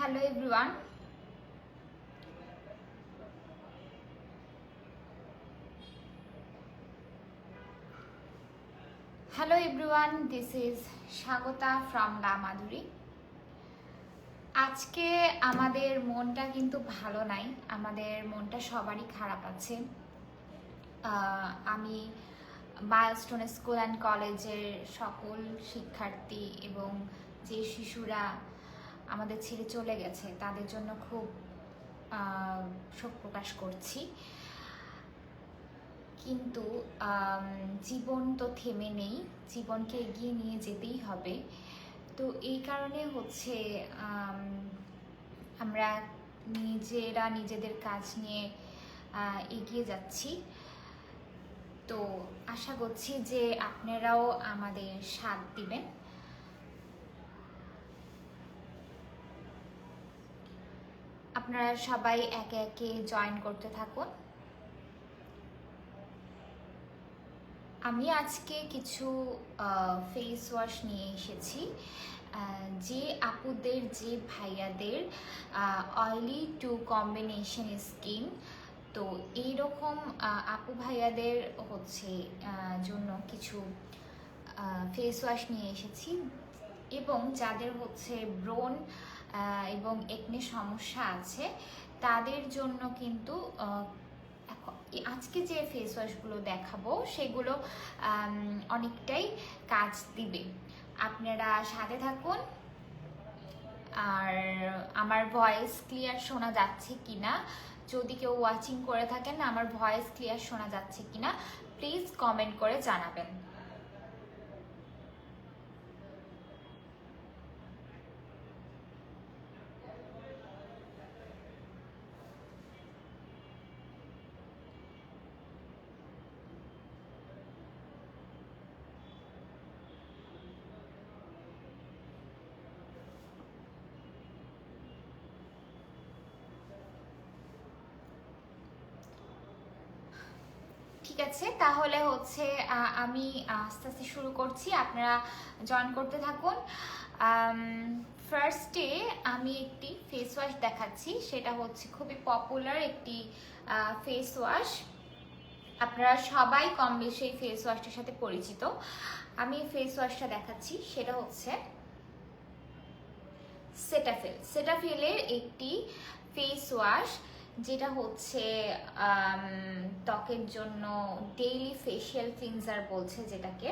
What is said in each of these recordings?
Hello everyone. This is Shagota from La Madhuri. আজকে আমাদের মনটা কিন্তু ভালো নাই, আমাদের মনটা সবারই খারাপ আছে। আমি মাইলস্টোন স্কুল অ্যান্ড কলেজের সকল শিক্ষার্থী এবং যে শিশুরা আমাদের ছেড়ে চলে গেছে তাদের জন্য খুব শোক প্রকাশ করছি। কিন্তু জীবন তো থেমে নেই, জীবনকে এগিয়ে নিয়ে যেতেই হবে। তো এই কারণে হচ্ছে আমরা নিজেরা নিজেদের কাজ নিয়ে এগিয়ে যাচ্ছি। তো আশা করছি যে আপনারাও আমাদের সাথ দিবেন। আপনারা সবাই একে একে জয়েন করতে থাকুন। আমি আজকে কিছু ফেস ওয়াশ নিয়ে এসেছি, যে আপুদের যে ভাইয়াদের অয়েলি টু কম্বিনেশন স্কিন, তো এইরকম আপু ভাইয়াদের হচ্ছে জন্য কিছু ফেস ওয়াশ নিয়ে এসেছি, এবং যাদের হচ্ছে ব্রণ এবং একনে সমস্যা আছে তাদের জন্য কিন্তু আজকে যে ফেস ওয়াশগুলো দেখাবো সেগুলো অনেকটাই কাজ দিবে। আপনারা সাথে থাকুন। আর আমার ভয়েস ক্লিয়ার শোনা যাচ্ছে কিনা, যদি কেউ ওয়াচিং করে থাকেন আমার ভয়েস ক্লিয়ার শোনা যাচ্ছে কিনা প্লিজ কমেন্ট করে জানাবেন। ঠিক আছে, তাহলে হচ্ছে আমি আস্তে আস্তে শুরু করছি, আপনারা জয়েন করতে থাকুন। ফার্স্টে আমি একটি ফেস ওয়াশ দেখাচ্ছি, সেটা হচ্ছে খুবই পপুলার একটি ফেস ওয়াশ। আপনারা সবাই কম বেশি এই ফেস ওয়াশটার সাথে পরিচিত। আমি এই ফেস ওয়াশটা দেখাচ্ছি, সেটা হচ্ছে সেটাফিল। সেটাফিলের একটি ফেস ওয়াশ, যেটা হচ্ছে ত্বকের জন্য ডেইলি ফেশিয়াল ক্লিনজার বলছে যেটাকে।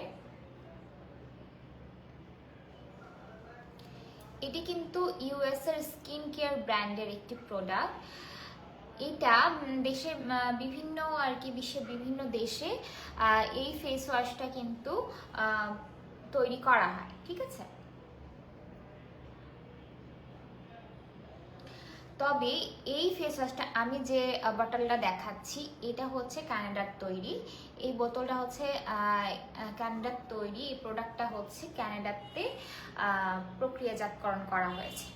এটি কিন্তু ইউএস এর স্কিন কেয়ার ব্র্যান্ডের একটি প্রোডাক্ট। এটা দেশের বিভিন্ন বিশ্বের বিভিন্ন দেশে এই ফেস ওয়াশটা কিন্তু তৈরি করা হয়, ঠিক আছে। তবে এই ফেস ওয়াশটা আমি যে বোতলটা দেখাচ্ছি এটা হচ্ছে কানাডার তৈরি। এই বোতলটা হচ্ছে কানাডার তৈরি। এই প্রোডাক্টটা হচ্ছে কানাডাতে প্রক্রিয়াজাতকরণ করা হয়েছে,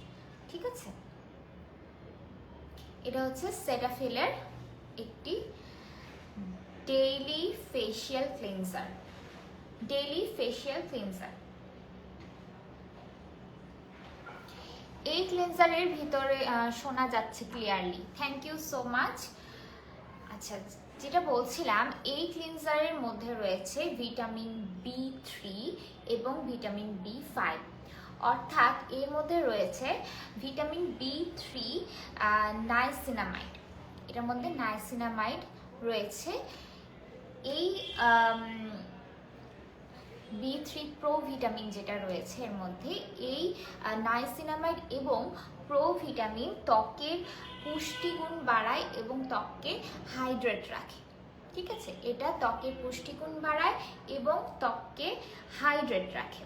ঠিক আছে। এটা হচ্ছে সেটাফিলের একটি ডেইলি ফেশিয়াল ক্লিনজার। এই ক্লিনজারের ভিতরে শোনা যাচ্ছে clearly, thank you so much. আচ্ছা, যেটা বলছিলাম, এই ক্লিনজারের মধ্যে রয়েছে ভিটামিন B3 এবং ভিটামিন B5, অর্থাৎ এর মধ্যে রয়েছে ভিটামিন B3 নাইসিনামাইড। এটার মধ্যে নাইসিনামাইড রয়েছে। এই B3 প্রো ভিটামিন যেটা রয়েছে এর মধ্যে, এই নাইসিনামাইড এবং প্রো ভিটামিন ত্বকের পুষ্টিগুণ বাড়ায় এবং ত্বককে হাইড্রেট রাখে, ঠিক আছে। এটা ত্বকের পুষ্টিগুণ বাড়ায় এবং ত্বককে হাইড্রেট রাখে।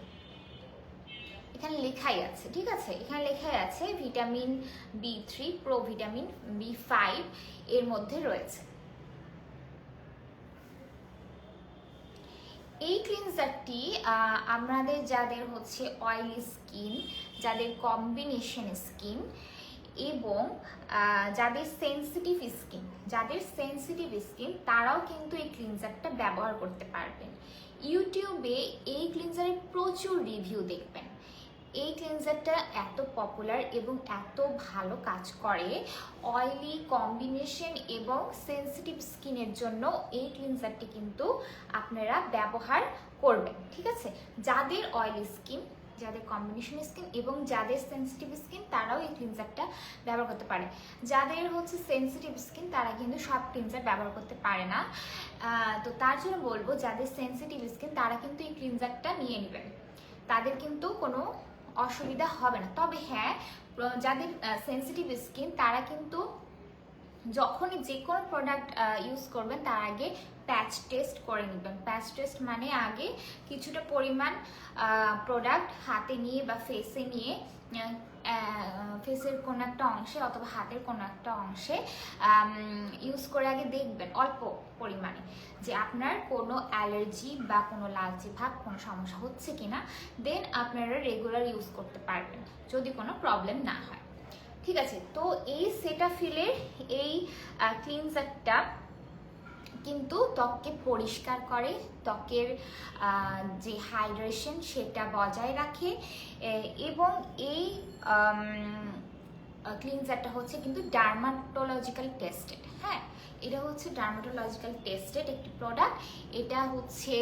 এখানে লেখাই আছে, ঠিক আছে, এখানে লেখাই আছে vitamin B3 pro vitamin B5 এর মধ্যে রয়েছে। এই ক্লিনজারটি আমাদের যাদের হচ্ছে অয়েলি স্কিন, যাদের কম্বিনেশন স্কিন এবং যাদের সেনসিটিভ স্কিন তারাও কিন্তু এই ক্লিনজারটা ব্যবহার করতে পারবেন। ইউটিউবে এই ক্লিনজারের প্রচুর রিভিউ দেখবেন। এই ক্লিনজারটা এত পপুলার এবং এত ভালো কাজ করে অয়েলি কম্বিনেশন এবং সেন্সিটিভ স্কিনের জন্য এই ক্লিনজারটি কিন্তু আপনারা ব্যবহার করবেন, ঠিক আছে? যাদের অয়েলি স্কিন, যাদের কম্বিনেশন স্কিন এবং যাদের সেন্সিটিভ স্কিন তারাও এই ক্লিনজারটা ব্যবহার করতে পারে। যাদের হচ্ছে সেন্সিটিভ স্কিন তারা কিন্তু সব ক্লিনজার ব্যবহার করতে পারে না। তো তার জন্য বলবো যাদের সেন্সিটিভ স্কিন তারা কিন্তু এই ক্লিনজারটা নিয়ে নেবেন, তাদের কিন্তু কোনো অসুবিধা হবে না। তবে হ্যাঁ, যাদের সেন্সিটিভ স্কিন তারা কিন্তু যখনই যে কোনো প্রোডাক্ট ইউজ করবেন তার আগে প্যাচ টেস্ট করে নেবেন। প্যাচ টেস্ট মানে আগে কিছুটা পরিমাণ প্রোডাক্ট হাতে নিয়ে বা ফেসে নিয়ে, ফেসের কোনো একটা অংশে অথবা হাতের কোনো একটা অংশে ইউজ করে আগে দেখবেন অল্প পরিমাণে যে আপনার কোনো অ্যালার্জি বা কোনো লালচে ভাব কোনো সমস্যা হচ্ছে কিনা, দেন আপনারা রেগুলার ইউজ করতে পারবেন যদি কোনো প্রবলেম না হয়, ঠিক আছে? তো এই সেটাফিলের এই ক্লিনজারটা কিন্তু ত্বককে পরিষ্কার করে, ত্বকের যে হাইড্রেশন সেটা বজায় রাখে এবং এই ক্লিনজারটা হচ্ছে কিন্তু ডার্মাটোলজিক্যাল টেস্টেড। হ্যাঁ, এটা হচ্ছে ডার্মাটোলজিক্যাল টেস্টেড একটি প্রোডাক্ট। এটা হচ্ছে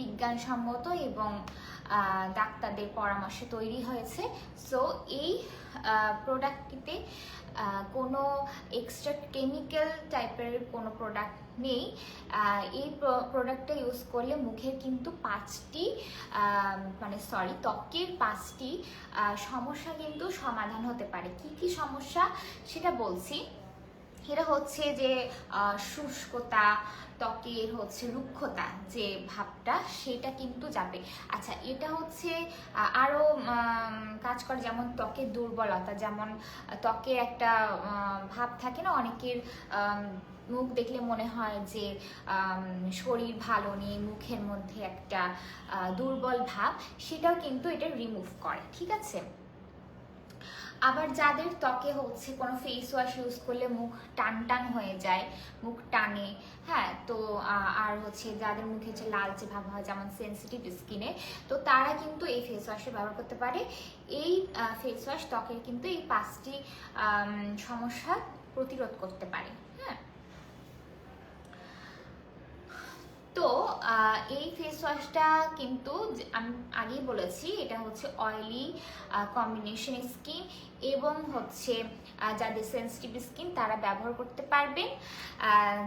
বিজ্ঞানসম্মত এবং ডাক্তারদের পরামর্শে তৈরি হয়েছে। সো এই প্রোডাক্টটিতে কোনো এক্সট্রা কেমিক্যাল টাইপের কোনো প্রোডাক্ট নেই। এই প্রোডাক্টটা ইউজ করলে মুখের কিন্তু ত্বকের 5টি সমস্যা কিন্তু সমাধান হতে পারে। কি কি সমস্যা সেটা বলছি। এটা হচ্ছে যে শুষ্কতা, ত্বকের হচ্ছে রুক্ষতা যে ভাবটা সেটা কিন্তু যাবে। আচ্ছা, এটা হচ্ছে আরও কাজ করে যেমন ত্বকের দুর্বলতা, যেমন ত্বকের একটা ভাব থাকে না, অনেকের মুখ দেখলে মনে হয় যে শরীর ভালো নেই, মুখের মধ্যে একটা দুর্বল ভাব, সেটাও কিন্তু এটা রিমুভ করে, ঠিক আছে? আবার যাদের ত্বকে হচ্ছে কোনো ফেস ওয়াশ ইউজ করলে মুখ টান টান হয়ে যায়, মুখ টানে, হ্যাঁ, তো আর হচ্ছে যাদের মুখে যে লালচে ভাব হয় যেমন সেন্সিটিভ স্কিনে, তো তারা কিন্তু এই ফেস ওয়াশে ব্যবহার করতে পারে। এই ফেস ওয়াশ ত্বকের কিন্তু এই 5টি সমস্যা প্রতিরোধ করতে পারে। হ্যাঁ, তো এই ফেস ওয়াশটা কিন্তু আমি আগেই বলেছি এটা হচ্ছে অয়েলি কম্বিনেশন স্কিন এবং হচ্ছে যাদের সেন্সিটিভ স্কিন তারা ব্যবহার করতে পারবেন।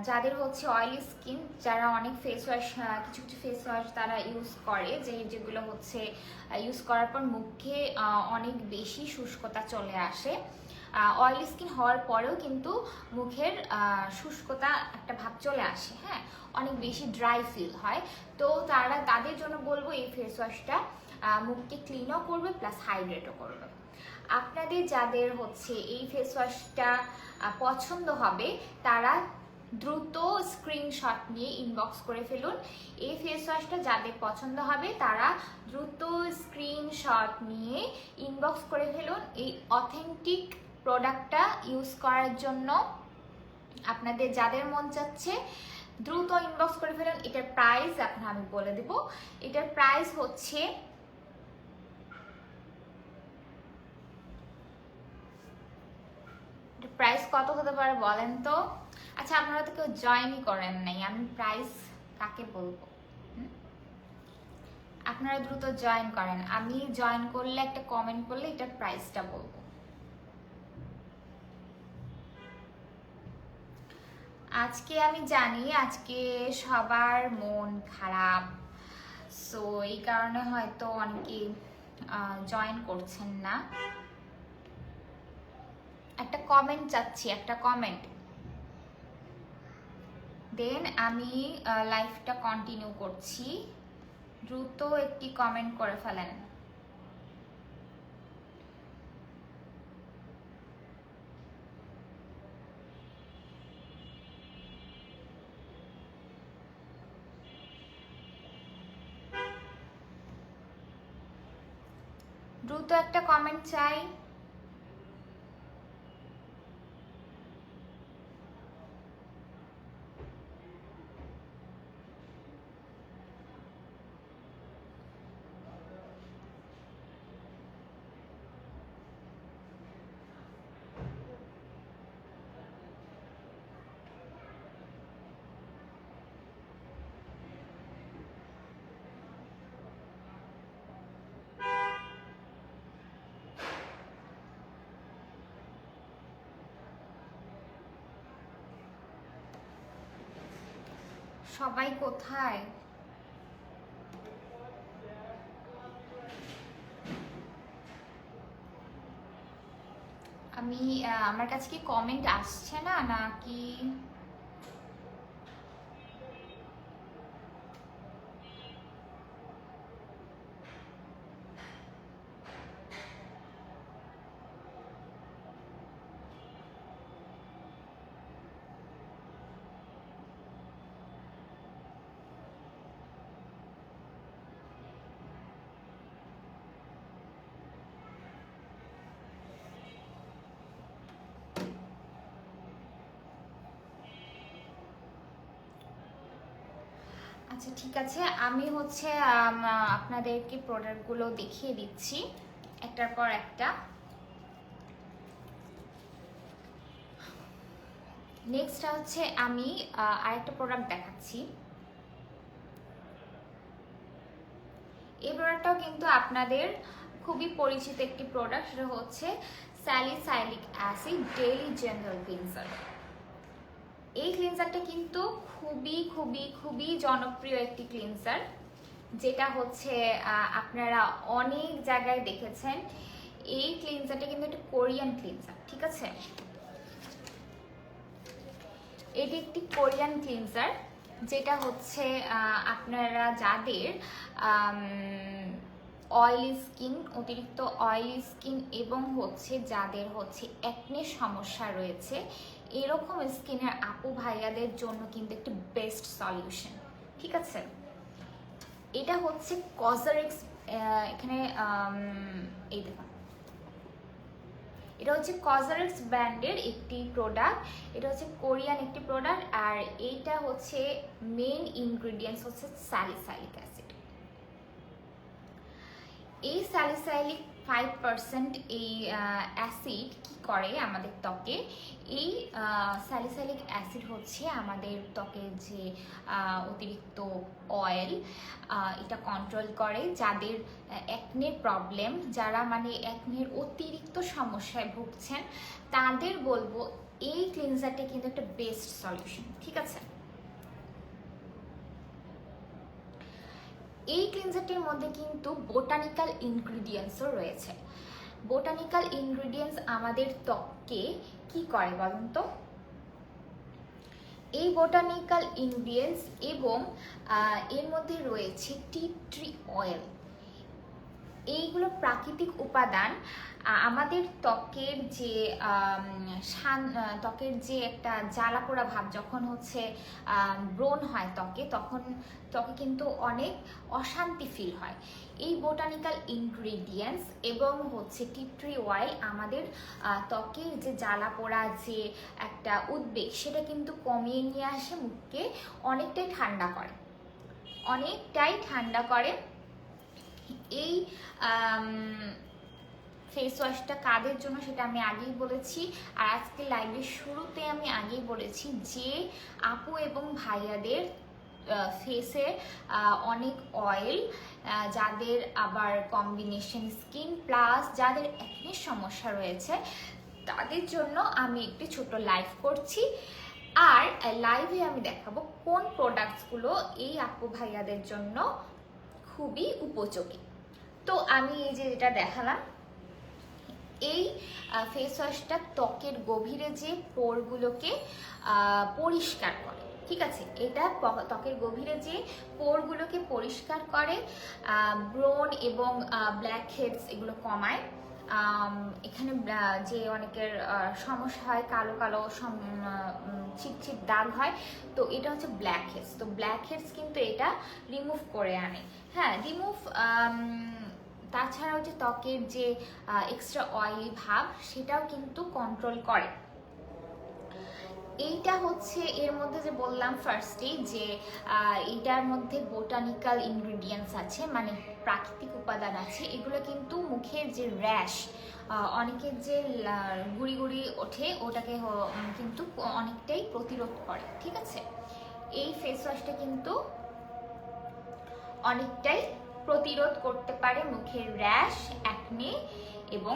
যাদের হচ্ছে অয়েলি স্কিন, যারা অনেক ফেস ওয়াশ, কিছু কিছু ফেস ওয়াশ তারা ইউজ করে যেগুলো হচ্ছে ইউজ করার পর মুখে অনেক বেশি শুষ্কতা চলে আসে। অয়েলি স্কিন হওয়ার পরেও কিন্তু মুখের শুষ্কতা একটা ভাব চলে আসে, হ্যাঁ, অনেক বেশি ড্রাই ফিল হয়। তো তাদের জন্য বলবো এই ফেস ওয়াশটা মুখকে ক্লিনও করবে প্লাস হাইড্রেটও করবে। আপনাদের যাদের হচ্ছে এই ফেস ওয়াশটা পছন্দ হবে তারা দ্রুত স্ক্রিনশট নিয়ে ইনবক্স করে ফেলুন। এই ফেস ওয়াশটা যাদের পছন্দ হবে তারা দ্রুত স্ক্রিনশট নিয়ে ইনবক্স করে ফেলুন এই অথেন্টিক প্রোডাক্টটা ইউজ করার জন্য। আপনাদের যাদের মন চাচ্ছে দ্রুত ইনবক্স করে ফেলুন। এটার প্রাইস এখন আমি বলে দেব। এটার প্রাইস হচ্ছে প্রাইস কত হতে পারে বলেন তো? আচ্ছা, আপনারা তো কেউ জয়েনই করেন নাই, আমি প্রাইস কাকে বলবো? আপনারা দ্রুত জয়েন করেন, আমি জয়েন করলে একটা কমেন্ট করলে এটার প্রাইসটা বলবো। আজকে আমি জানি আজকে সবার মন খারাপ, সো এই কারণে হয়তো অনেকে জয়েন করছেন না। একটা কমেন্ট চাচ্ছি, একটা কমেন্ট, দেন আমি লাইভটা কন্টিনিউ করছি। দ্রুত একটি কমেন্ট করে ফেলেন। দ্রুত একটা কমেন্ট চাই। সবাই কোথায়? আমার কাছে কি কমেন্ট আসছে না নাকি? আচ্ছা ঠিক আছে, আমি হচ্ছে আপনাদেরকে প্রোডাক্টগুলো দেখিয়ে দিচ্ছি একটার পর একটা। নেক্সট হচ্ছে আমি আরেকটা প্রোডাক্ট দেখাচ্ছি। এই প্রোডাক্টটাও কিন্তু আপনাদের খুবই পরিচিত একটি প্রোডাক্ট, সেটা হচ্ছে salicylic acid daily general cleanser. এই ক্লিনজারটা কিন্তু খুবই খুবই খুবই জনপ্রিয় একটি ক্লিনজার, যেটা হচ্ছে আপনারা অনেক জায়গায় দেখেছেন। এই ক্লিনজারটা কিন্তু একটা কোরিয়ান ক্লিনজার, ঠিক আছে? এটি একটি কোরিয়ান ক্লিনজার, যেটা হচ্ছে আপনারা যাদের অয়েলি স্কিন, অতিরিক্ত অয়েলি স্কিন এবং হচ্ছে যাদের হচ্ছে অ্যাকনের সমস্যা রয়েছে, এরকম স্কিনের আপু ভাইয়াদের জন্য কিন্তু একটি বেস্ট সলিউশন, ঠিক আছে? এটা হচ্ছে কজারিক্স, এখানে এই দেখুন, এটা হচ্ছে কজারিক্স ব্র্যান্ডের একটি প্রোডাক্ট। এটা হচ্ছে কোরিয়ান একটি প্রোডাক্ট, আর এইটা হচ্ছে মেইন ইনগ্রেডিয়েন্টস হচ্ছে স্যালিসাইলিক অ্যাসিড। এই স্যালিসাইলিক 5% এই অ্যাসিড কি করে আমাদের ত্বকে? এই স্যালিসাইলিক অ্যাসিড হচ্ছে আমাদের ত্বকের যে অতিরিক্ত অয়েল, এটা কন্ট্রোল করে। যাদের অ্যাকনের প্রবলেম, যারা মানে অ্যাকনের অতিরিক্ত সমস্যায় ভুগছেন, তাদের বলবো এই ক্লিনজারটা কিন্তু একটা বেস্ট সলিউশন, ঠিক আছে? এই ক্লিনজারটির মধ্যে কিন্তু বোটানিক্যাল ইনগ্রিডিয়েন্টসও রয়েছে। বোটানিক্যাল ইনগ্রিডিয়েন্টস আমাদের ত্বককে কি করে বলুন তো? এই বোটানিক্যাল ইনগ্রিডিয়েন্টস এবং এর মধ্যে রয়েছে টি ট্রি অয়েল। এইগুলো প্রাকৃতিক উপাদান আমাদের ত্বকের যে ত্বকের যে একটা জ্বালা পোড়া ভাব যখন হচ্ছে ব্রণ হয় ত্বকে, তখন ত্বকে কিন্তু অনেক অশান্তি ফিল হয়। এই বোটানিক্যাল ইনগ্রিডিয়েন্টস এবং হচ্ছে টি ট্রি অয়েল আমাদের ত্বকের যে জ্বালা পোড়া যে একটা উদ্বেগ, সেটা কিন্তু কমিয়ে নিয়ে আসে, মুখকে অনেকটাই ঠান্ডা করে, অনেকটাই ঠান্ডা করে। এই ফেস ওয়াশটা কাদের জন্য সেটা আমি আগেই বলেছি, আর আজকে লাইভের শুরুতে আমি আগেই বলেছি যে আপু এবং ভাইয়াদের ফেসে অনেক অয়েল, যাদের আবার কম্বিনেশন স্কিন প্লাস যাদের অ্যাকনের সমস্যা রয়েছে, তাদের জন্য আমি একটি ছোট লাইভ করছি। আর লাইভে আমি দেখাবো কোন প্রোডাক্টসগুলো এই আপু ভাইয়াদের জন্য খুবই উপযোগী। তো আমি এই যে যেটা দেখালাম, এই ফেস ওয়াশটা ত্বকের গভীরে যে পোরগুলোকে পরিষ্কার করে, ঠিক আছে? এটা ত্বকের গভীরে যে পোরগুলোকে পরিষ্কার করে, ব্রণ এবং ব্ল্যাক হেডস এগুলো কমায়। এখানে যে অনেকের সমস্যা হয়, কালো কালো ছিটছিট দাগ হয়, তো এটা হচ্ছে ব্ল্যাক হেডস। তো ব্ল্যাক হেডস কিন্তু এটা রিমুভ করে আনে, হ্যাঁ রিমুভ। তাছাড়াও যে ত্বকের যে এক্সট্রা অয়েলি ভাব, সেটাও কিন্তু কন্ট্রোল করে। এইটা হচ্ছে এর মধ্যে যে বললাম ফার্স্টেই যে এইটার মধ্যে বোটানিক্যাল ইনগ্রিডিয়েন্টস আছে, মানে প্রাকৃতিক উপাদান আছে। এগুলো কিন্তু মুখের যে র্যাশ, অনেকের যে গুড়ি গুড়ি ওঠে, ওটাকে কিন্তু অনেকটাই প্রতিরোধ করে, ঠিক আছে? এই ফেস ওয়াশটা কিন্তু অনেকটাই প্রতিরোধ করতে পারে মুখের র্যাশ, অ্যাকনে এবং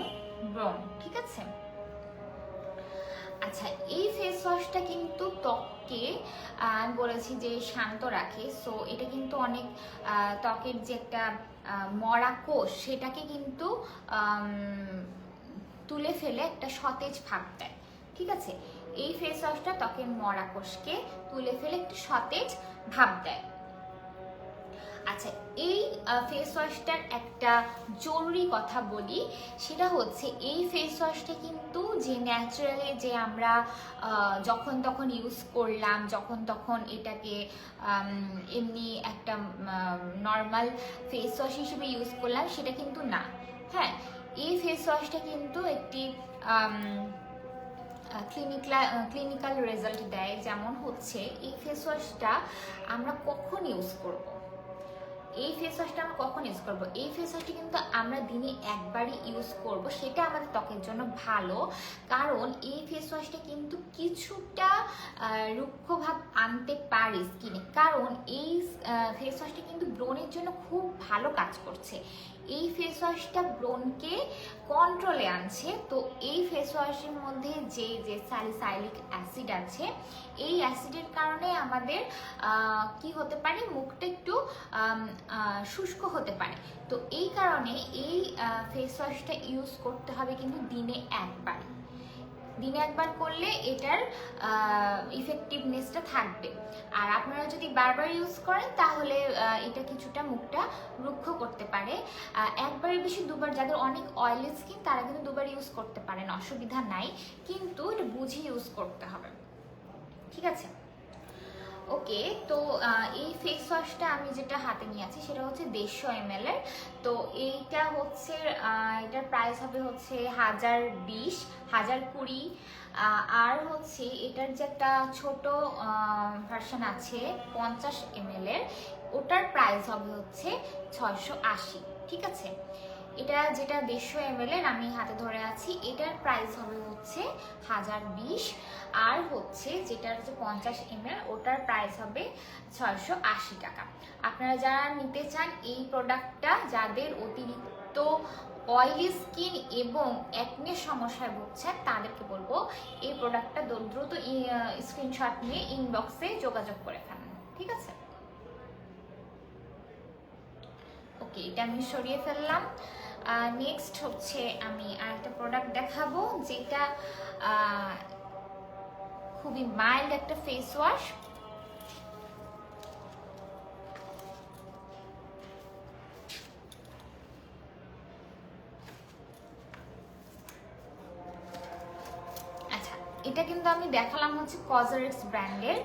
ব্রণ, ঠিক আছে? আচ্ছা, এই ফেস ওয়াশটা কিন্তু ত্বককে ত্বককে আমি বলেছি যে শান্ত রাখে। সো এটা কিন্তু অনেক ত্বকের যে একটা মরা কোষ সেটাকে কিন্তু তুলে ফেলে একটা সতেজ ভাব দেয়। ঠিক আছে, এই ফেস ওয়াশটা ত্বকের মরা কোষকে তুলে ফেলে একটু সতেজ ভাব দেয়। আচ্ছা, এই ফেস ওয়াশটার একটা জরুরি কথা বলি, সেটা হচ্ছে এই ফেস ওয়াশটা কিন্তু যে ন্যাচারালি যে আমরা যখন তখন ইউজ করলাম, যখন তখন এটাকে এমনি একটা নর্মাল ফেস ওয়াশ হিসেবে ইউজ করলাম সেটা কিন্তু না। হ্যাঁ, এই ফেস ওয়াশটা কিন্তু একটি ক্লিনিক্যাল রেজাল্ট দেয়। যেমন হচ্ছে এই ফেস ওয়াশটা আমরা কখন ইউজ করব, এই ফেস ওয়াশটা আমরা কখন ইউজ করব, এই ফেস ওয়াশটা কিন্তু আমরা দিনে একবারই ইউজ করব, সেটা আমাদের ত্বকের জন্য ভালো। কারণ এই ফেস ওয়াশটা কিন্তু কিছুটা রুক্ষভাব আনতে পারে স্কিনে, কারণ এই ফেস ওয়াশটা কিন্তু ব্রণের জন্য খুব ভালো কাজ করছে। এই ফেস ওয়াশটা ব্রণকে কন্ট্রোলে আনছে। তো এই ফেস ওয়াশের মধ্যে যে স্যালিসাইলিক অ্যাসিড আছে, এই অ্যাসিডের কারণে আমাদের কি হতে পারে, মুখটা একটু শুষ্ক হতে পারে। তো এই কারণে এই ফেস ওয়াশটা ইউজ করতে হবে কিন্তু দিনে একবার। দিনে একবার করলে এটার ইফেক্টিভনেসটা থাকবে। আর আপনারা যদি বারবার ইউজ করেন তাহলে এটা কিছুটা মুখটা রুক্ষ করতে পারে। একবারের বেশি দুবার, যাদের অনেক অয়েলি স্কিন তারা কিন্তু দুবার ইউজ করতে পারেন, অসুবিধা নাই, কিন্তু এটা বুঝে ইউজ করতে হবে। ঠিক আছে, ওকে। তো এই ফেস ওয়াশটা আমি যেটা হাতে নিয়ে আছি সেটা হচ্ছে 150 ml এর। তো এইটা হচ্ছে এটার প্রাইস হবে হচ্ছে 1020, 1020। আর হচ্ছে এটার যে একটা ছোট ভার্সন আছে 50 ml এর, ওটার প্রাইস হবে হচ্ছে 680। ঠিক আছে, এটা যেটা 150 ml এর আমি হাতে ধরে আছি, এটার প্রাইস হবে হচ্ছে 1020। আর হচ্ছে যেটা হচ্ছে 50 ml, ওটার প্রাইস হবে 680 টাকা। আপনারা যারা নিতে চান এই প্রোডাক্টটা, যাদের অতিরিক্ত অয়েলি স্কিন এবং অ্যাকনে সমস্যায় ভুগছেন, তাদেরকে বলবো এই প্রোডাক্টটা দ্রুত স্ক্রিনশট নিয়ে ইনবক্সে যোগাযোগ করে ফেলুন। ঠিক আছে, ওকে, এটা আমি সরিয়ে ফেললাম। নেক্সট হচ্ছে আমি আরেকটা প্রোডাক্ট দেখাবো, যেটা খুবই মাইল্ড একটা ফেস ওয়াশ। আচ্ছা, এটা কিন্তু আমি দেখালাম হচ্ছে কজারেক্স ব্র্যান্ডের,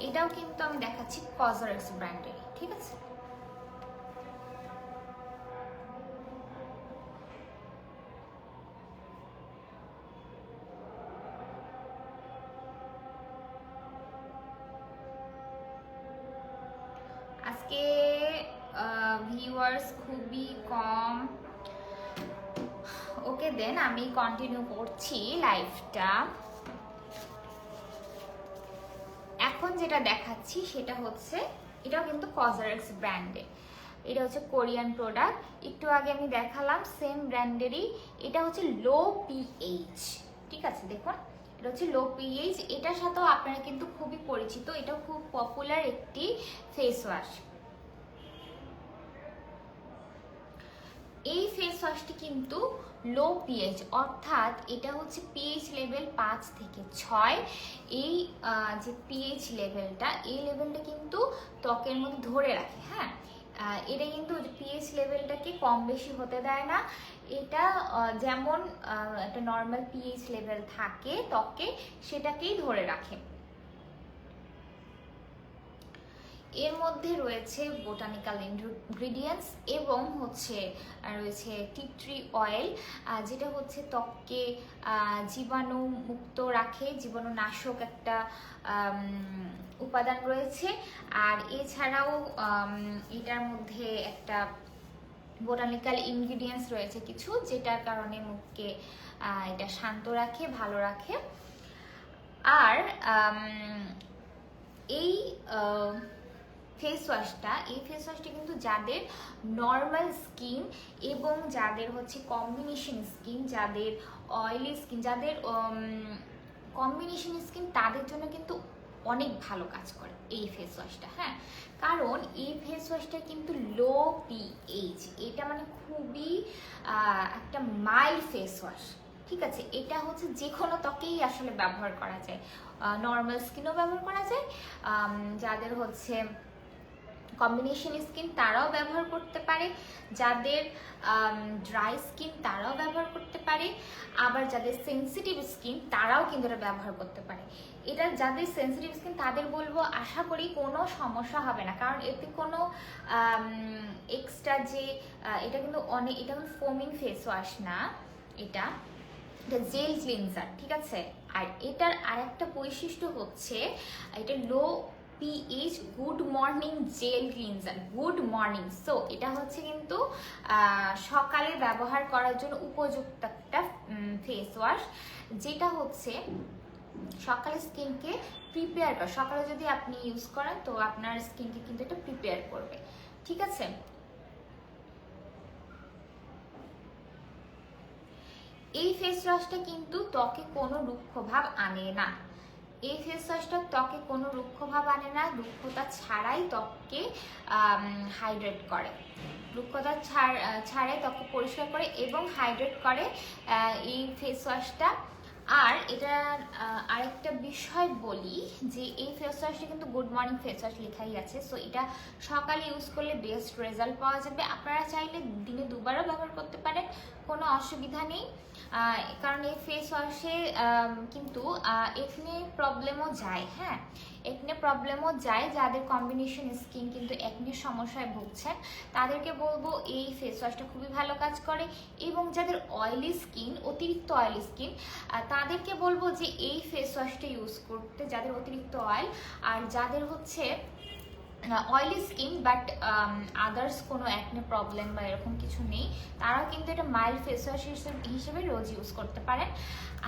এটাও কিন্তু আমি দেখাচ্ছি কজারেক্স ব্র্যান্ডের। ঠিক আছে, আজকে ভিউয়ার্স খুবই কম। ওকে, দেন আমি কন্টিনিউ করছি লাইভটা। এখন যেটা দেখাচ্ছি সেটা হচ্ছে, এটাও কিন্তু কজারেক্স ব্র্যান্ডের, এটা হচ্ছে কোরিয়ান প্রোডাক্ট। একটু আগে আমি দেখালাম সেম ব্র্যান্ডেরই, এটা হচ্ছে লো পিএইচ। ঠিক আছে, দেখুন এটা হচ্ছে লো পিএইচ। এটার সাথেও আপনারা কিন্তু খুবই পরিচিত, এটা খুব পপুলার একটি ফেস ওয়াশ। এই ফেস ওয়াশটি কিন্তু লো পিএইচ, অর্থাৎ এটা হচ্ছে পিএইচ লেভেল 5 থেকে 6। এই যে পিএইচ লেভেলটা, এই লেভেলটা কিন্তু ত্বকের মধ্যে ধরে রাখে। হ্যাঁ, এটা কিন্তু পিএইচ লেভেলটাকে কম বেশি হতে দেয় না। এটা যেমন একটা নর্মাল পিএইচ লেভেল থাকে ত্বকে, সেটাকেই ধরে রাখে। এর মধ্যে রয়েছে বোটানিক্যাল ইনগ্রিডিয়েন্টস এবং হচ্ছে রয়েছে টি ট্রি অয়েল, যেটা হচ্ছে ত্বককে জীবাণু মুক্ত রাখে, জীবাণুনাশক একটা উপাদান রয়েছে। আর এছাড়াও এটার মধ্যে একটা বোটানিক্যাল ইনগ্রিডিয়েন্টস রয়েছে কিছু, যেটার কারণে মুখকে এটা শান্ত রাখে, ভালো রাখে। আর এই ফেস ওয়াশটা, এই ফেস ওয়াশটা কিন্তু যাদের নর্মাল স্কিন এবং যাদের হচ্ছে কম্বিনেশন স্কিন, যাদের অয়েলি স্কিন, যাদের কম্বিনেশন স্কিন, তাদের জন্য কিন্তু অনেক ভালো কাজ করে এই ফেস ওয়াশটা। হ্যাঁ, কারণ এই ফেস ওয়াশটা কিন্তু লো পিএইচ, এটা মানে খুবই একটা মাইল্ড ফেস ওয়াশ। ঠিক আছে, এটা হচ্ছে যে কোনো ত্বকেই আসলে ব্যবহার করা যায়, নর্মাল স্কিনও ব্যবহার করা যায়, যাদের হচ্ছে কম্বিনেশন স্কিন তারাও ব্যবহার করতে পারে, যাদের ড্রাই স্কিন তারাও ব্যবহার করতে পারে, আবার যাদের সেন্সিটিভ স্কিন তারাও কিন্তু এটা ব্যবহার করতে পারে। এটা যাদের সেন্সিটিভ স্কিন তাদের বলবো আশা করি কোনো সমস্যা হবে না, কারণ এতে কোনো এক্সট্রা যে এটা কিন্তু এটা কিন্তু ফোমিং ফেস ওয়াশ না, এটা জেল ক্লিনজার। ঠিক আছে, আর এটার আরেকটা বৈশিষ্ট্য হচ্ছে এটা low pH good morning gel cleanser, good morning. So এটা হচ্ছে কিন্তু সকালে ব্যবহার করার জন্য উপযুক্ত একটা ফেস ওয়াশ, যেটা হচ্ছে সকালে স্কিনকে প্রিপেয়ার করে। সকালে যদি আপনি ইউজ করেন তো আপনার স্কিনকে কিন্তু এটা প্রিপেয়ার করবে। ঠিক আছে, এই ফেস ওয়াশটা কিন্তু ত্বকে কোনো রুক্ষ ভাব আনে না। এই ফেস ওয়াশটা ত্বকে কোনো রুক্ষ ভাব আনে না, রুক্ষতা ছাড়াই ত্বককে হাইড্রেট করে, রুক্ষতা ছাড়াই ত্বককে পরিষ্কার করে এবং হাইড্রেট করে এই ফেস ওয়াশটা। আর এটার আরেকটা বিষয় বলি যে এই ফেস ওয়াশটা কিন্তু গুড মর্নিং ফেস ওয়াশ লেখাই আছে। সো এটা সকালে ইউজ করলে বেস্ট রেজাল্ট পাওয়া যাবে। আপনারা চাইলে দিনে দুবারও ব্যবহার করতে পারেন, কোনো অসুবিধা নেই, কারণ এই ফেস ওয়াশে কিন্তু একনে প্রবলেমও যায়। হ্যাঁ, একনে প্রবলেমও যায়, যাদের কম্বিনেশন স্কিন কিন্তু একনের সমস্যায় ভুগছেন তাদেরকে বলবো এই ফেস ওয়াশটা খুবই ভালো কাজ করে। এবং যাদের অয়েলি স্কিন, অতিরিক্ত অয়েলি স্কিন, তাদেরকে বলবো যে এই ফেস ওয়াশটা ইউজ করতে, যাদের অতিরিক্ত অয়েল আর যাদের হচ্ছে অয়েলি স্কিন বাট আদার্স কোনো অ্যাকনে প্রবলেম বা এরকম কিছু নেই, তারাও কিন্তু এটা মাইল্ড ফেস ওয়াশ হিসেবে রোজ ইউজ করতে পারেন।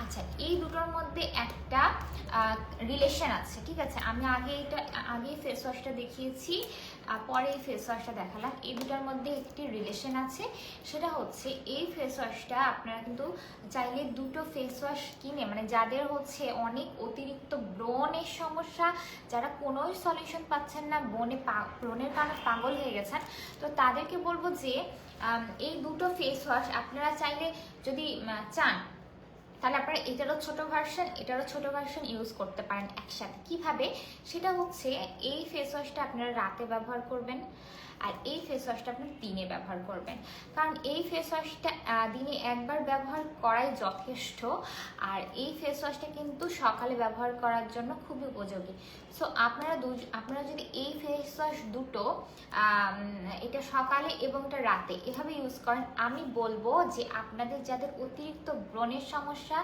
আচ্ছা, এই দুটোর মধ্যে একটা রিলেশন আছে। ঠিক আছে, আমি আগে ফেস ওয়াশটা দেখিয়েছি, পরে এই ফেস ওয়াশটা দেখালাম। এই দুটার মধ্যে একটি রিলেশন আছে, সেটা হচ্ছে এই ফেস ওয়াশটা আপনারা কিন্তু চাইলে দুটো ফেস ওয়াশ কিনে, মানে যাদের হচ্ছে অনেক অতিরিক্ত ব্রণের সমস্যা, যারা কোনোই সলিউশন পাচ্ছেন না, ব্রণের কারণে পাগল হয়ে গেছেন, তো তাদেরকে বলবো যে এই দুটো ফেস ওয়াশ আপনারা চাইলে যদি চান তাহলে আপনারা এটারও ছোট ভার্সন ইউজ করতে পারেন একসাথে। কিভাবে, সেটা হচ্ছে এই ফেস ওয়াশটা আপনারা রাতে ব্যবহার করবেন আর এই ফেস ওয়াশটা আপনি দিনে ব্যবহার করবেন, কারণ এই ফেস ওয়াশটা দিনে একবার ব্যবহার করাই যথেষ্ট। আর এই ফেস ওয়াশটা কিন্তু সকালে ব্যবহার করার জন্য খুবই উপযোগী। সো আপনারা যদি এই ফেস ওয়াশ দুটো এটা সকালে এবং এটা রাতে এভাবে ইউজ করেন, আমি বলবো যে আপনাদের যাদের অতিরিক্ত ব্রণের সমস্যা,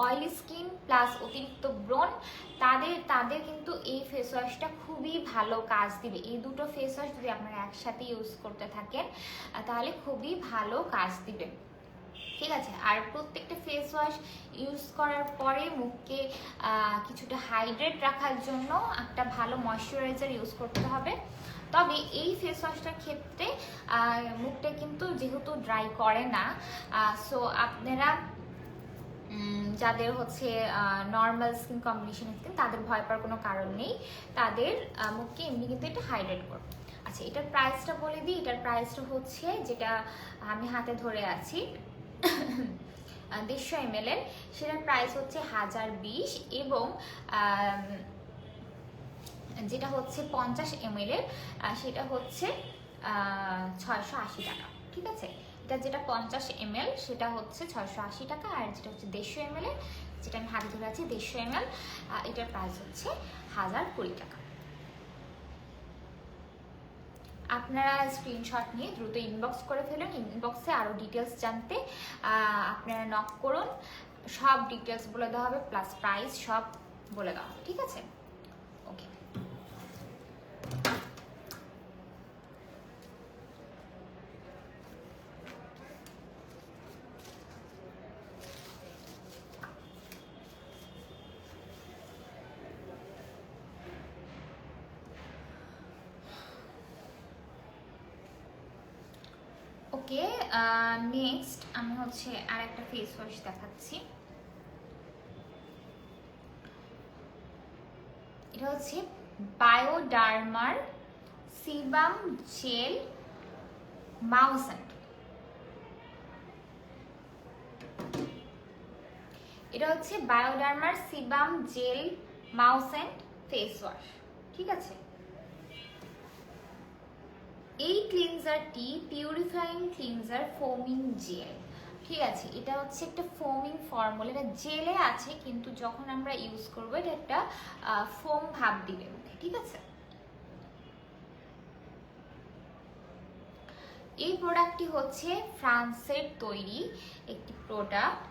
অয়েলি স্কিন প্লাস অতিরিক্ত ব্রণ, তাদের কিন্তু এই ফেস ওয়াশটা খুবই ভালো কাজ দিবে। এই দুটো ফেস ওয়াশ যদি আপনারা একসাথে ইউজ করতে থাকেন তাহলে খুবই ভালো কাজ দিবে। ঠিক আছে, আর প্রত্যেকটা ফেস ওয়াশ ইউজ করার পরে মুখকে কিছুটা হাইড্রেট রাখার জন্য একটা ভালো ময়শ্চারাইজার ইউজ করতে হবে। তবে এই ফেস ওয়াশটার ক্ষেত্রে মুখটা কিন্তু যেহেতু ড্রাই করে না, সো আপনারা যাদের হচ্ছে নর্মাল স্কিন কম্বিনেশন স্কিন তাদের ভয় পাওয়ার কোনো কারণ নেই, তাদের মুখকে এমনি কিন্তু এটা হাইড্রেট করবে। আচ্ছা, এটার প্রাইসটা বলে দিই। এটার প্রাইসটা হচ্ছে, যেটা আমি হাতে ধরে আছি 150 ml এর, সেটার প্রাইস হচ্ছে 1020, এবং যেটা হচ্ছে 50 ml এর সেটা হচ্ছে 680 টাকা। ঠিক আছে, এটা যেটা 50 ml সেটা হচ্ছে 680 টাকা, আর যেটা হচ্ছে 150 ml এর, যেটা আমি হাতে ধরে আছি 150 ml, এটার প্রাইস হচ্ছে 1020 টাকা। আপনারা স্ক্রিনশট নিয়ে দ্রুত ইনবক্স করে ফেলুন। ইনবক্সে আরও ডিটেলস জানতে আপনারা নক করুন, সব ডিটেলস বলে দেওয়া হবে, প্লাস প্রাইস সব বলে দেওয়া হবে। ঠিক আছে, ওকে। ওকে, নেক্সট আমি হচ্ছে আর একটা ফেস ওয়াশ দেখাচ্ছি। এটা হচ্ছে বায়োডার্মার সিবাম জেল মাউসেন্ট। এটা হচ্ছে বায়োডার্মার sebum gel moussant face wash, ঠিক আছে। এই ক্লিনজারটি পিউরিফাইং ক্লিনজার ফোমিং জেল, ঠিক আছে। এটা হচ্ছে একটা ফোমিং ফর্মুলা, এটা জেলে আছে কিন্তু যখন আমরা ইউজ করবো এটা একটা ফোম ভাব দিবে মুখে, ঠিক আছে। এই প্রোডাক্টটি হচ্ছে ফ্রান্সের তৈরি একটি প্রোডাক্ট।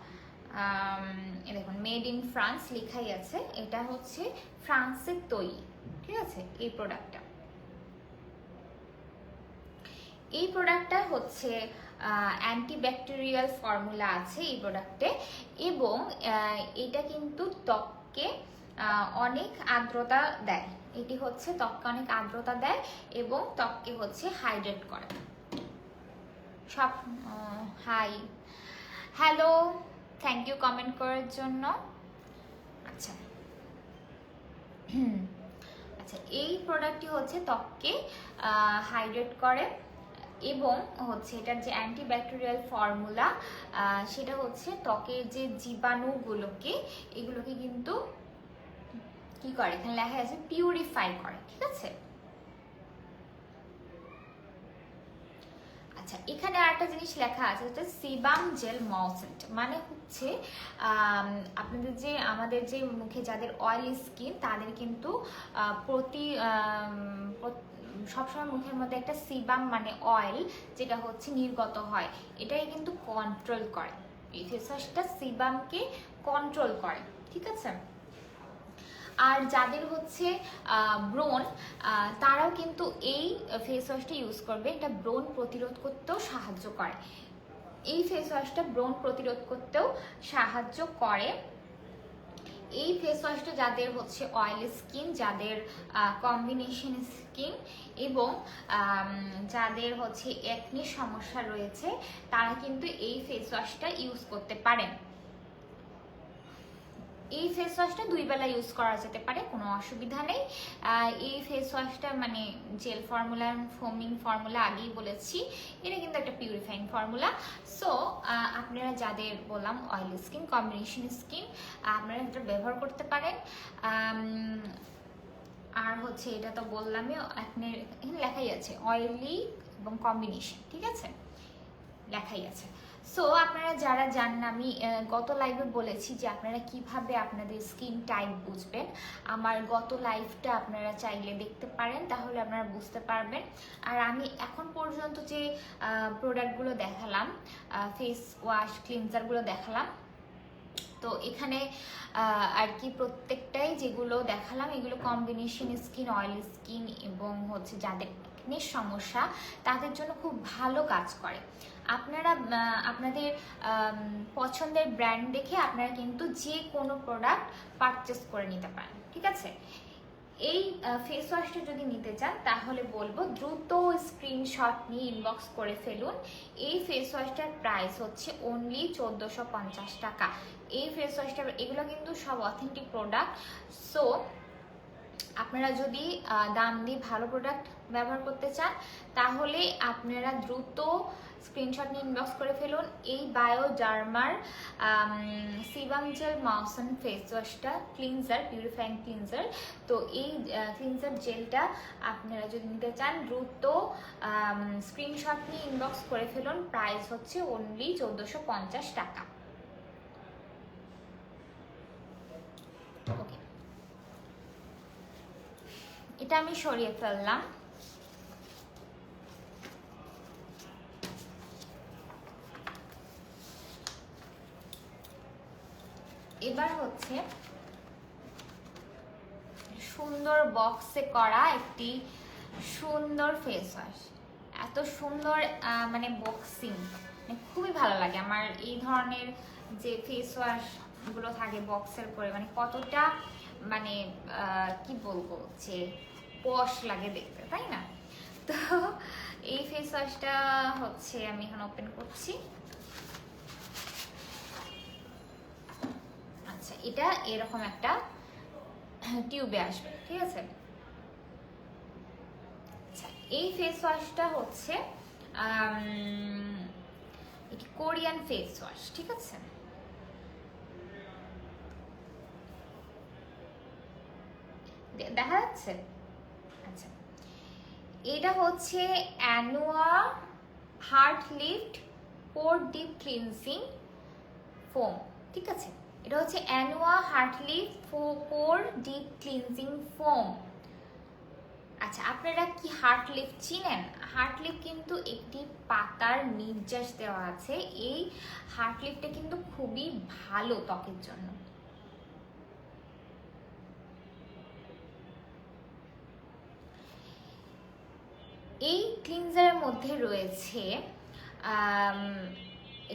দেখুন মেড ইন ফ্রান্স লেখাই আছে, এটা হচ্ছে ফ্রান্সের তৈরি, ঠিক আছে। এই প্রোডাক্টটা হচ্ছে অ্যান্টিব্যাকটেরিয়াল ফর্মুলা আছে এই প্রোডাক্টে, এবং এটা কিন্তু ত্বককে অনেক আর্দ্রতা দেয়। এটি হচ্ছে ত্বককে অনেক আর্দ্রতা দেয় এবং ত্বককে হচ্ছে হাইড্রেট করে। সব hi hello, thank you comment করার জন্য। আচ্ছা আচ্ছা, এই প্রোডাক্টটি হচ্ছে ত্বককে হাইড্রেট করে এবং হচ্ছে এটার যে অ্যান্টিব্যাকটেরিয়াল ফর্মুলা সেটা হচ্ছে ত্বকের যে জীবাণুগুলোকে এগুলোকে কিন্তু কি করে, এখানে লেখা আছে পিউরিফাই করে, ঠিক আছে। আচ্ছা, এখানে আরেকটা জিনিস লেখা আছে, এটা সিবাম জেল মাউসেন্ট, মানে হচ্ছে আপনাদের যে আমাদের যে মুখে যাদের অয়েলি স্কিন তাদের কিন্তু সবসময় মুখের মধ্যে একটা সিবাম মানে অয়েল যেটা হচ্ছে নির্গত হয়, এটাই কিন্তু কন্ট্রোল করে। এই ফেস ওয়াশটা সিবামকে কন্ট্রোল করে, ঠিক আছে। আর যাদের হচ্ছে ব্রণ, তারাও কিন্তু এই ফেস ওয়াশটা ইউজ করবে, এটা ব্রণ প্রতিরোধ করতেও সাহায্য করে। এই ফেস ওয়াশটা ব্রণ প্রতিরোধ করতেও সাহায্য করে। এই ফেস ওয়াশটা যাদের হচ্ছে অয়েলি স্কিন, যাদের কম্বিনেশন স্কিন এবং যাদের হচ্ছে একনি সমস্যা রয়েছে তারা কিন্তু এই ফেস ওয়াশটা ইউজ করতে পারেন। এই ফেস ওয়াশটা 2 বেলা ইউজ করা যেতে পারে, কোনো অসুবিধা নেই। এই ফেস ওয়াশটা মানে জেল ফর্মুলা, ফোমিং ফর্মুলা আগেই বলেছি, এটা কিন্তু একটা পিউরিফাইং ফর্মুলা। সো আপনারা যাদের বললাম অয়েলি স্কিন, কম্বিনেশন স্কিন, আপনারা এটা ব্যবহার করতে পারেন। আর হচ্ছে এটা তো বললামই, এখানে লেখাই আছে অয়েলি এবং কম্বিনেশন, ঠিক আছে, লেখাই আছে। সো আপনারা যারা জানেন, আমি গত লাইভে বলেছি যে আপনারা কিভাবে আপনাদের স্কিন টাইপ বুঝবেন। আমার গত লাইভটা আপনারা চাইলে দেখতে পারেন, তাহলে আপনারা বুঝতে পারবেন। আর আমি এখন পর্যন্ত যে প্রোডাক্টগুলো দেখালাম, ফেস ওয়াশ ক্লিনজারগুলো দেখালাম, তো এখানে আর কি প্রত্যেকটাই যেগুলো দেখালাম এগুলো কম্বিনেশন স্কিন, অয়েলি স্কিন এবং হচ্ছে যাদের একনির সমস্যা তাদের জন্য খুব ভালো কাজ করে। আপনারা আপনাদের পছন্দের ব্র্যান্ড দেখে আপনারা কিন্তু যে কোনো প্রোডাক্ট পারচেস করে নিতে পারেন, ঠিক আছে। এই ফেস ওয়াশটা যদি নিতে চান তাহলে বলবো দ্রুত স্ক্রিনশট নিয়ে ইনবক্স করে ফেলুন। এই ফেস ওয়াশটার প্রাইস হচ্ছে অনলি 1450 টাকা। এই ফেস ওয়াশটা, এগুলো কিন্তু সব অথেন্টিক প্রোডাক্ট। সো আপনারা যদি দাম দিয়ে ভালো প্রোডাক্ট ব্যবহার করতে চান তাহলে আপনারা দ্রুত স্ক্রিনশট নিয়ে ইনবক্স করে ফেলুন। এই বায়োডার্মার সিবাম জেল মাউসেন্ট ফেস ওয়াশটা ক্লিনজার, পিউরিফাইং ক্লিনজার, তো এই ক্লিনজার জেলটা আপনারা যদি নিতে চান দ্রুত স্ক্রিনশট নিয়ে ইনবক্স করে ফেলুন। প্রাইস হচ্ছে অনলি 1450 টাকা। ওকে, এটা আমি সরিয়ে ফেললাম। এবার হচ্ছে সুন্দর বক্সে করা একটি সুন্দর ফেস ওয়াশ, এত সুন্দর মানে বক্সিং, মানে খুবই ভালো লাগে আমার এই ধরনের যে ফেস ওয়াশ গুলো থাকে বক্সের করে, মানে কতটা মানে কি বলবো যে পশ লাগে দেখতে, তাই না? তো এই ফেস ওয়াশটা হচ্ছে আমি এখন ওপেন করছি। আচ্ছা, এটা এরকম একটা টিউবে আসবে, ঠিক আছে। আচ্ছা, এই ফেস ওয়াশটা হচ্ছে এটি কোরিয়ান ফেস ওয়াশ, ঠিক আছে। দেখা যাচ্ছে? আচ্ছা, এটা হচ্ছে অ্যানুয়া হার্ট লিফট পোর ডিপ ক্লিনজিং ফোম, ঠিক আছে। এটা হচ্ছে অ্যানুয়া হার্ট লিফট পোর ডিপ ক্লিনজিং ফোম। আচ্ছা, আপনারা কি হার্ট লিফট চিনেন? হার্ট লিফট কিন্তু একটি পাতার নির্যাস দেওয়া আছে। এই হার্ট লিফটটা কিন্তু খুবই ভালো ত্বকের জন্য। এই ক্লিনজারের মধ্যে রয়েছে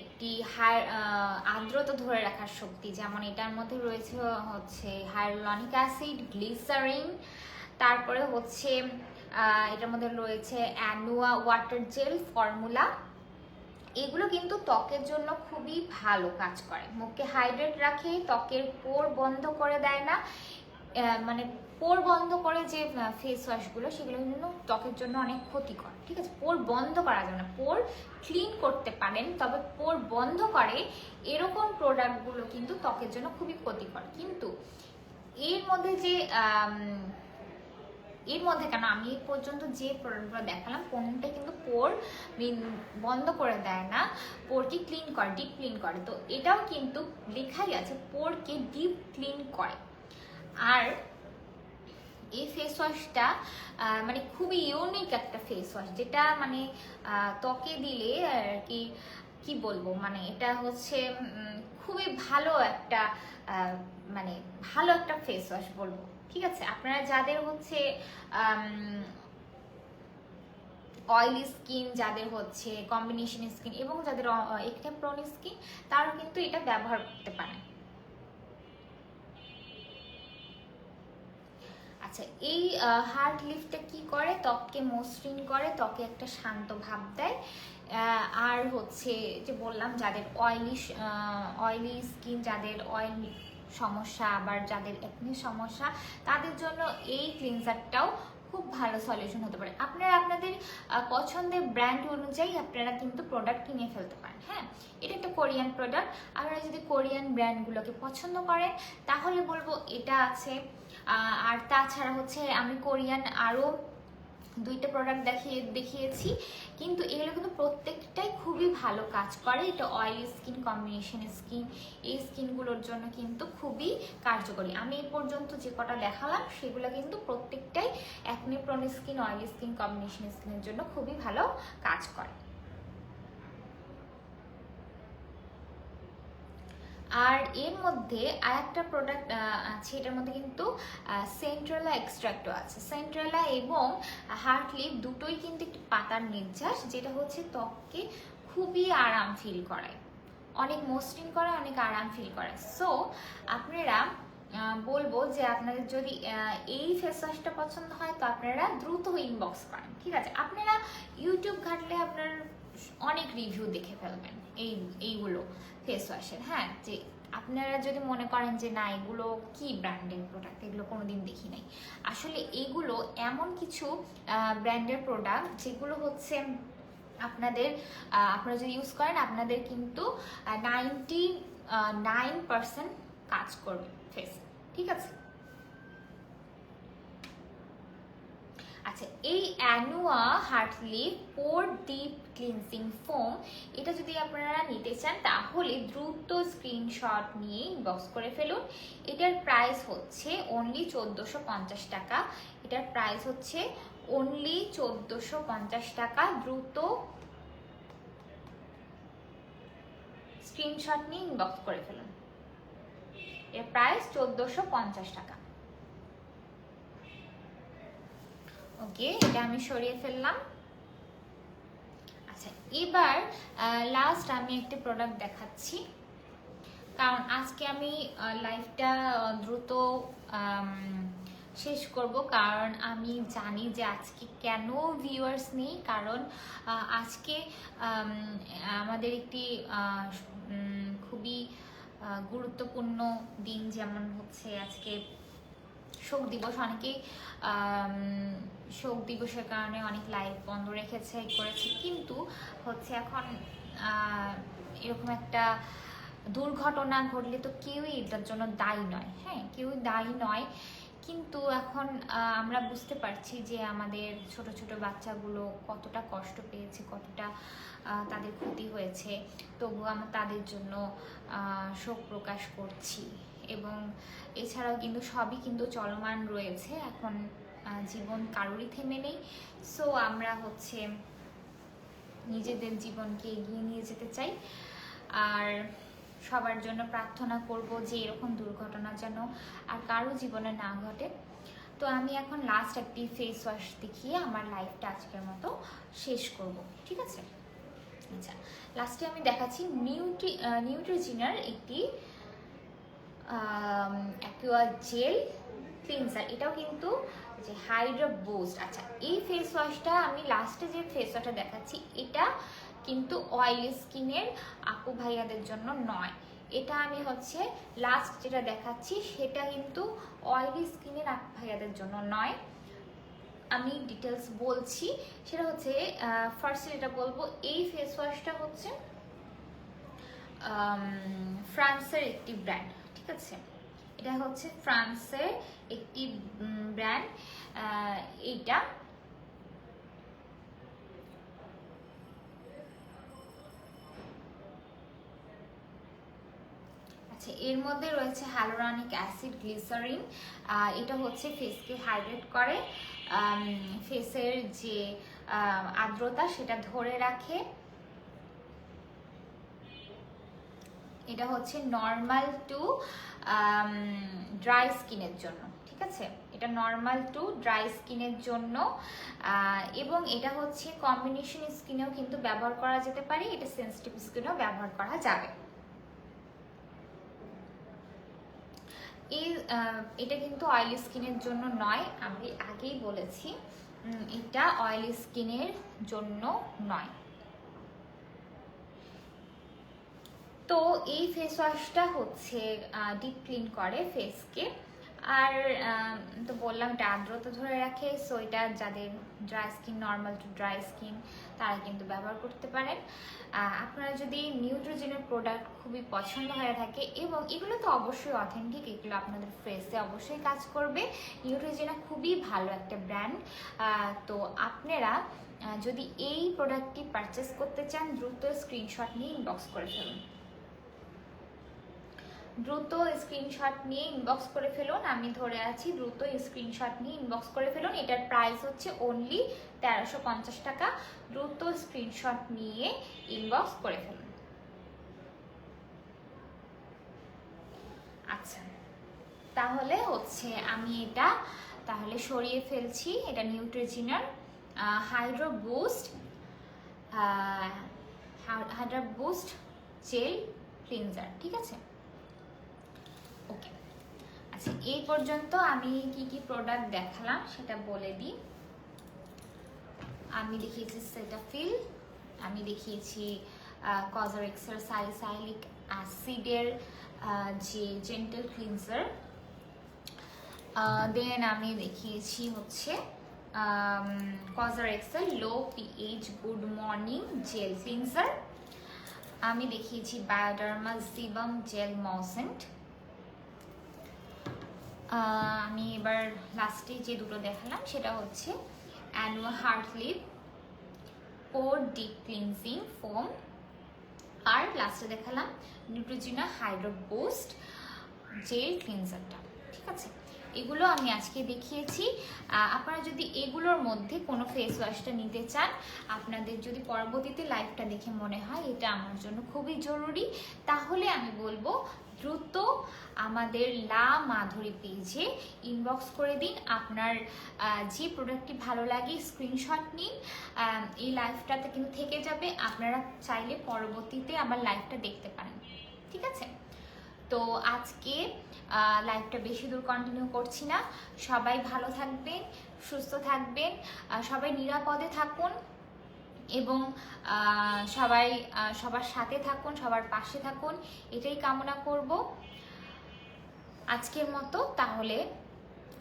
একটি আর্দ্রতা ধরে রাখার শক্তি, যেমন এটার মধ্যে রয়েছে হচ্ছে হাইলুরনিক অ্যাসিড, গ্লিসারিন, তারপরে হচ্ছে এটার মধ্যে রয়েছে অ্যানুয়া ওয়াটার জেল ফর্মুলা। এগুলো কিন্তু ত্বকের জন্য খুবই ভালো কাজ করে, মুখকে হাইড্রেট রাখে, ত্বকের পোর বন্ধ করে দেয় না। মানে পোর বন্ধ করে যে ফেস ওয়াশগুলো, সেগুলো কিন্তু ত্বকের জন্য অনেক ক্ষতিকর, ঠিক আছে। পোর বন্ধ করা যাবে না, পোর ক্লিন করতে পারেন, তবে পোর বন্ধ করে এরকম প্রোডাক্টগুলো কিন্তু ত্বকের জন্য খুবই ক্ষতিকর। কিন্তু এর মধ্যে যে কেন আমি এই পর্যন্ত যে প্রোডাক্টগুলো দেখালাম, কোনটাই কিন্তু পোর বন্ধ করে দেয় না, পোরকে ক্লিন করে, ডিপ ক্লিন করে। তো এটাও কিন্তু লেখাই আছে পোরকে ডিপ ক্লিন করে। আর এই ফেস ওয়াশটা মানে খুবই ইউনিক একটা ফেস ওয়াশ, যেটা মানে ত্বকে দিলে আর কি বলবো, মানে এটা হচ্ছে খুবই ভালো একটা মানে ভালো একটা ফেস ওয়াশ বলবো, ঠিক আছে। আপনারা যাদের হচ্ছে অয়েলি স্কিন, যাদের হচ্ছে কম্বিনেশন স্কিন, এবং যাদের একনে প্রোন স্কিন, তারা কিন্তু এটা ব্যবহার করতে পারেন। আচ্ছা, এই হার্ট লিফটটা কি করে? ত্বককে মসৃণ করে, ত্বকে একটা শান্ত ভাব দেয়। আর হচ্ছে যে বললাম, যাদের অয়েলি স্কিন, যাদের অয়েল সমস্যা, আবার যাদের একনি সমস্যা, তাদের জন্য এই ক্লিনজারটাও খুব ভালো সলিউশন হতে পারে। আপনারা আপনাদের পছন্দের ব্র্যান্ড অনুযায়ী আপনারা কিন্তু প্রোডাক্ট কিনে ফেলতে পারেন। হ্যাঁ, এটা একটা কোরিয়ান প্রোডাক্ট। আপনারা যদি কোরিয়ান ব্র্যান্ডগুলোকে পছন্দ করেন, তাহলে বলবো এটা আছে। আর তাছাড়া হচ্ছে আমি কোরিয়ান আরও 2টা প্রোডাক্ট দেখিয়েছি, কিন্তু এগুলো কিন্তু প্রত্যেকটাই খুবই ভালো কাজ করে। এটা অয়েলি স্কিন, কম্বিনেশন স্কিন, এই স্কিনগুলোর জন্য কিন্তু খুবই কার্যকরী। আমি এই পর্যন্ত যে কটা দেখালাম, সেগুলো কিন্তু প্রত্যেকটাই acne prone skin, oily skin, combination স্কিনের জন্য খুবই ভালো কাজ করে। আর এর মধ্যে আর একটা প্রোডাক্ট আছে, এটার মধ্যে কিন্তু সেন্ট্রেলা এক্সট্রাক্টও আছে। সেন্ট্রেলা এবং হার্ট লিফ দুটোই কিন্তু একটি পাতার নির্যাস, যেটা হচ্ছে ত্বককে খুবই আরাম ফিল করায়, অনেক মসৃণ করে, অনেক আরাম ফিল করে। সো আপনারা বলবো যে আপনাদের যদি এই ফেস ওয়াশটা পছন্দ হয়, তো আপনারা দ্রুত ইনবক্স করেন, ঠিক আছে। আপনারা ইউটিউব ঘাটলে আপনার অনেক রিভিউ দেখে ফেলবেন এইগুলো ফেস ওয়াশের। হ্যাঁ, যে আপনারা যদি মনে করেন যে না, এগুলো কি ব্র্যান্ডের প্রোডাক্ট, এগুলো কোনোদিন দেখি নাই, আসলে এগুলো এমন কিছু ব্র্যান্ডের প্রোডাক্ট যেগুলো হচ্ছে আপনারা যদি ইউজ করেন, আপনাদের কিন্তু 99% কাজ করবে ফেস, ঠিক আছে। আচ্ছা, এই অ্যানুয়া হার্ট লিফ পোর ডিপ ক্লিনজিং ফোম, এটা যদি আপনারা নিতে চান, তাহলে দ্রুত স্ক্রিনশট নিয়ে ইনবক্স করে ফেলুন। এটার প্রাইস হচ্ছে অনলি 1450 টাকা। এটার প্রাইস হচ্ছে অনলি 1450 টাকা। দ্রুত স্ক্রিনশট নিয়ে ইনবক্স করে ফেলুন। এর প্রাইস 1450 টাকা। ওকে, এটা আমি সরিয়ে ফেললাম। আচ্ছা, এবার লাস্ট আমি একটা প্রোডাক্ট দেখাচ্ছি, কারণ আজকে আমি লাইভটা দ্রুত শেষ করব, কারণ আমি জানি যে আজকে কেন ভিউয়ার্স নেই। কারণ আজকে আমাদের একটি খুবই গুরুত্বপূর্ণ দিন, যেমন হচ্ছে আজকে শোক দিবস, অনেকেই শোক দিবসের কারণে অনেক লাইভ বন্ধ রেখেছে করেছে, কিন্তু হচ্ছে এখন এরকম একটা দুর্ঘটনা ঘটলে তো কেউই এটার জন্য দায়ী নয়, হ্যাঁ কেউই দায়ী নয়। কিন্তু এখন আমরা বুঝতে পারছি যে আমাদের ছোট ছোট বাচ্চাগুলো কতটা কষ্ট পেয়েছে, কতটা তাদের ক্ষতি হয়েছে, তবু আমরা তাদের জন্য শোক প্রকাশ করছি। এবং এছাড়াও কিন্তু সবই কিন্তু চলমান রয়েছে, এখন জীবন কারোরই থেমে নেই। সো আমরা হচ্ছে নিজেদের জীবনকে এগিয়ে নিয়ে যেতে চাই, আর সবার জন্য প্রার্থনা করব যে এরকম দুর্ঘটনা যেন আর কারো জীবনে না ঘটে। তো আমি এখন লাস্ট একটি ফেস ওয়াশ দেখিয়ে আমার লাইফটা আজকের মতো শেষ করব, ঠিক আছে? আচ্ছা, লাস্টে আমি দেখাচ্ছি নিউট্রিজিনার একটি অ্যাকুয়া জেল ক্লিনজার। এটাও কিন্তু যে হাইড্রা বুস্ট। আচ্ছা, এই ফেস ওয়াশটা আমি লাস্টে যে ফেস ওয়াশটা দেখাচ্ছি এটা কিন্তু অয়েলি স্কিনের আপু ভাইয়াদের জন্য নয়। এটা আমি হচ্ছে লাস্ট যেটা দেখাচ্ছি সেটা কিন্তু অয়েলি স্কিনের আপু ভাইয়াদের জন্য নয়। আমি ডিটেলস বলছি, সেটা হচ্ছে ফার্স্টে যেটা বলবো, এই ফেস ওয়াশটা হচ্ছে ফ্রান্সের একটি ব্র্যান্ড, ঠিক আছে? এটা হচ্ছে ফ্রান্সের একটি ব্র্যান্ড। এইটা আচ্ছা, এর মধ্যে রয়েছে হ্যালুরনিক অ্যাসিড, গ্লিসারিন। এটা হচ্ছে ফেসকে হাইড্রেট করে, ফেসের যে আর্দ্রতা সেটা ধরে রাখে। এটা হচ্ছে নর্মাল টু ড্রাই স্কিনের জন্য, ঠিক আছে? এটা নর্মাল টু ড্রাই স্কিনের জন্য, এবং এটা হচ্ছে কম্বিনেশন স্কিনেও কিন্তু ব্যবহার করা যেতে পারে, এটা সেনসিটিভ স্কিনেও ব্যবহার করা যাবে। এটা কিন্তু অয়েলি স্কিনের জন্য নয়, আমি আগেই বলেছি এটা অয়েলি স্কিনের জন্য নয়। তো এই ফেস ওয়াশটা হচ্ছে ডিপ ক্লিন করে ফেসকে, আর তো বললাম এটা আর্দ্রতা ধরে রাখে। সো এটা যাদের dry skin, normal to dry skin, তারা কিন্তু ব্যবহার করতে পারেন। আপনারা যদি নিউট্রিজেনের প্রোডাক্ট খুবই পছন্দ হয়ে থাকে, এবং এগুলো তো অবশ্যই অথেন্টিক, এগুলো আপনাদের ফেসে অবশ্যই কাজ করবে। নিউট্রিজেনা খুবই ভালো একটা ব্র্যান্ড। তো আপনারা যদি এই প্রোডাক্টটি পারচেস করতে চান, দ্রুত স্ক্রিনশট নিয়ে ইনবক্স করে ফেলুন। দ্রুত স্ক্রিনশট নিয়ে ইনবক্স করে ফেলুন, আমি ধরে আছি, দ্রুত স্ক্রিনশট নিয়ে ইনবক্স করে ফেলুন। এটার প্রাইস হচ্ছে অনলি 1350 টাকা। দ্রুত স্ক্রিনশট নিয়ে ইনবক্স করে ফেলুন। আচ্ছা, তাহলে হচ্ছে আমি এটা তাহলে সরিয়ে ফেলছি। এটা নিউট্রিজিনার হাইড্রা বুস্ট জেল ক্লিনজার, ঠিক আছে? ওকে, আচ্ছা, এই পর্যন্ত আমি কি কি প্রোডাক্ট দেখালাম সেটা বলে দিই। আমি দেখিয়েছি সেটাফিল, আমি দেখিয়েছি কজরেক্সের সালিসাইলিক অ্যাসিডের যে জেন্টাল ক্লিনজার, দেন আমি দেখিয়েছি হচ্ছে কজরেক্সের low pH good morning gel cleanser, আমি দেখিয়েছি বায়োডার্মা সিবাম জেল মসেন্ট। আমি এবার লাস্টে যে দুটো দেখালাম সেটা হচ্ছে অ্যানুয়া হার্ট লিপ পোর ডিপ ক্লিনজিং ফোম, আর লাস্টে দেখালাম নিউট্রিজিনা হাইড্রা বুস্ট জেল ক্লিনজারটা, ঠিক আছে? এগুলো আমি আজকে দেখিয়েছি। আপনারা যদি এগুলোর মধ্যে কোনো ফেস ওয়াশটা নিতে চান, আপনাদের যদি পরবর্তীতে লাইভটা দেখে মনে হয় এটা আমার জন্য খুবই জরুরি, তাহলে আমি বলবো দ্রুত আমাদের লা মাধুরী পেজে ইনবক্স করে দিন। আপনার যে প্রোডাক্টটি ভালো লাগে স্ক্রিনশট নিন, এই লাইভটাতে কিন্তু থেকে যাবে, আপনারা চাইলে পরবর্তীতে আবার লাইভটা দেখতে পারেন, ঠিক আছে? তো আজকে লাইভটা বেশি দূর কন্টিনিউ করছি না। সবাই ভালো থাকবেন, সুস্থ থাকবেন, সবাই নিরাপদে থাকুন, এবং সবাই সবার সাথে থাকুন, সবার পাশে থাকুন, এটাই কামনা করব। আজকের মতো তাহলে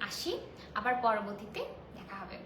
আসি, আবার পরবর্তীতে দেখা হবে।